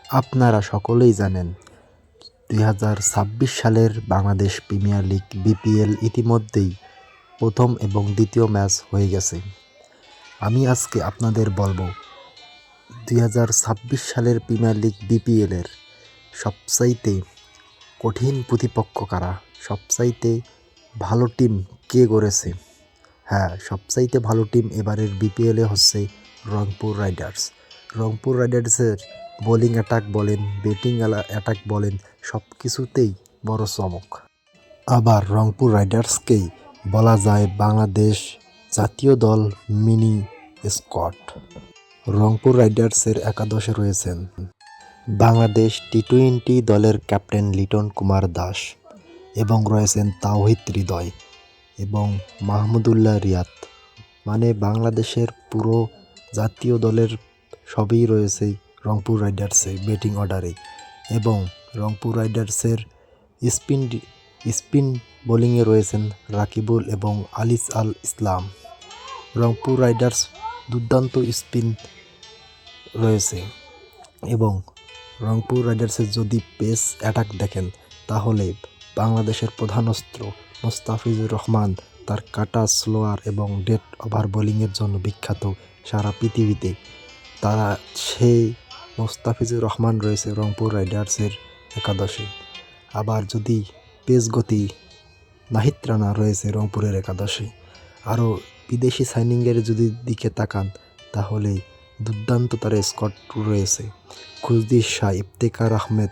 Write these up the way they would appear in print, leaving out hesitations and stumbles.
আপনারা সকলেই জানেন 2026 সালের বাংলাদেশ প্রিমিয়ার লিগ বিপিএল ইতিমধ্যেই প্রথম এবং দ্বিতীয় ম্যাচ হয়ে গেছে। আমি আজকে আপনাদের বলবো 2026 সালের প্রিমিয়ার লিগ বিপিএলের সবচাইতে কঠিন প্রতিপক্ষ কারা, সবচাইতে ভালো টিম কে গড়েছে। হ্যাঁ, সবচাইতে ভালো টিম এবারের বিপিএলে হচ্ছে রংপুর রাইডার্স। রংপুর রাইডার্সের বোলিং অ্যাটাক বলেন, ব্যাটিং অ্যাটাক বলেন, সব কিছুতেই বড় চমক। আবার রংপুর রাইডার্সকেই বলা যায় বাংলাদেশ জাতীয় দল মিনি স্কোয়াড। রংপুর রাইডার্সের একাদশে রয়েছেন বাংলাদেশ টি-20 দলের ক্যাপ্টেন লিটন কুমার দাস এবং রয়েছেন তাওহিদ হৃদয় এবং মাহমুদুল্লাহ রিয়াদ। মানে বাংলাদেশের পুরো জাতীয় দলের সবই রয়েছে রংপুর রাইডার্সে ব্যাটিং অর্ডারে। এবং রংপুর রাইডার্সের স্পিন বোলিংয়ে রয়েছেন রাকিবুল এবং আলিস আল ইসলাম। রংপুর রাইডার্স দুর্দান্ত স্পিন রয়েছে এবং রংপুর রাইডার্সের যদি পেস অ্যাটাক দেখেন তাহলে বাংলাদেশের প্রধান অস্ত্র মোস্তাফিজুর রহমান তার কাটা স্লোয়ার এবং ডেড ওভার বোলিংয়ের জন্য বিখ্যাত সারা পৃথিবীতে। সেই মোস্তাফিজুর রহমান রয়েছে রংপুর রাইডার্সের একাদশে। আবার যদি পেস গতি নাহিদ রানা রয়েছে রংপুরের একাদশে। আরও বিদেশি সাইনিংয়ের যদি দিকে তাকান তাহলে দুর্দান্ত তার স্কোয়াড রয়েছে। খুজদির শাহ, ইফতেখার আহমেদ,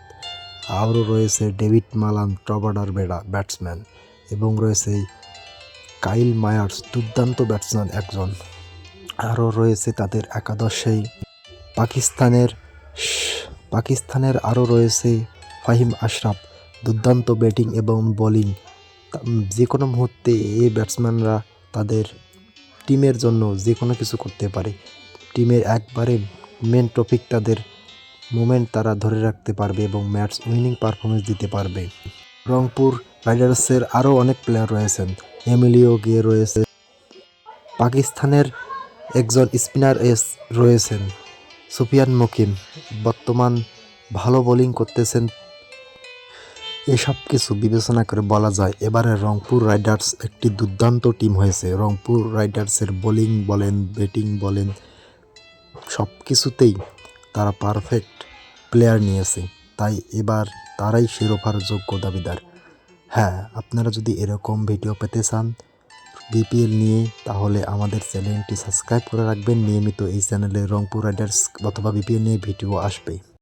আরও রয়েছে David Malan top order batsman এবং রয়েছে কাইল মায়ার্স দুর্দান্ত ব্যাটসম্যান একজন। আরও রয়েছে তাদের একাদশেই পাকিস্তানের আরও রয়েছে ফাহিম আশরাফ দুর্দান্ত ব্যাটিং এবং বোলিং। যে কোনো মুহূর্তে এই ব্যাটসম্যানরা তাদের টিমের জন্য যে কোনো কিছু করতে পারে। টিমের একবারে মেন টপিক তাদের মোমেন্ট তারা ধরে রাখতে পারবে এবং ম্যাচ উইনিং পারফরমেন্স দিতে পারবে। রংপুর রাইডার্সের আরও অনেক প্লেয়ার রয়েছেন। এমিলিও গে রয়েছে। পাকিস্তানের একজন স্পিনার রয়েছেন সুফিয়ান মুকিম, বর্তমান ভালো বোলিং করতেছেন। এসব কিছু বিবেচনা করে বলা যায় এবারে রংপুর রাইডার্স একটি দুর্দান্ত টিম হয়েছে। রংপুর রাইডার্সের বোলিং বলেন, ব্যাটিং বলেন, সব কিছুতেই তারা পারফেক্ট প্লেয়ার নিয়েছে। তাই এবার তারাই শিরোপার যোগ্য দাবিদার। হ্যাঁ, আপনারা যদি এরকম ভিডিও পেতে চান বিপিএল নিয়ে তাহলে আমাদের চ্যানেলটি সাবস্ক্রাইব করে রাখবেন। নিয়মিত এই চ্যানেলে রংপুর রাইডার্স অথবা বিপিএল নিয়ে ভিডিও আসবে।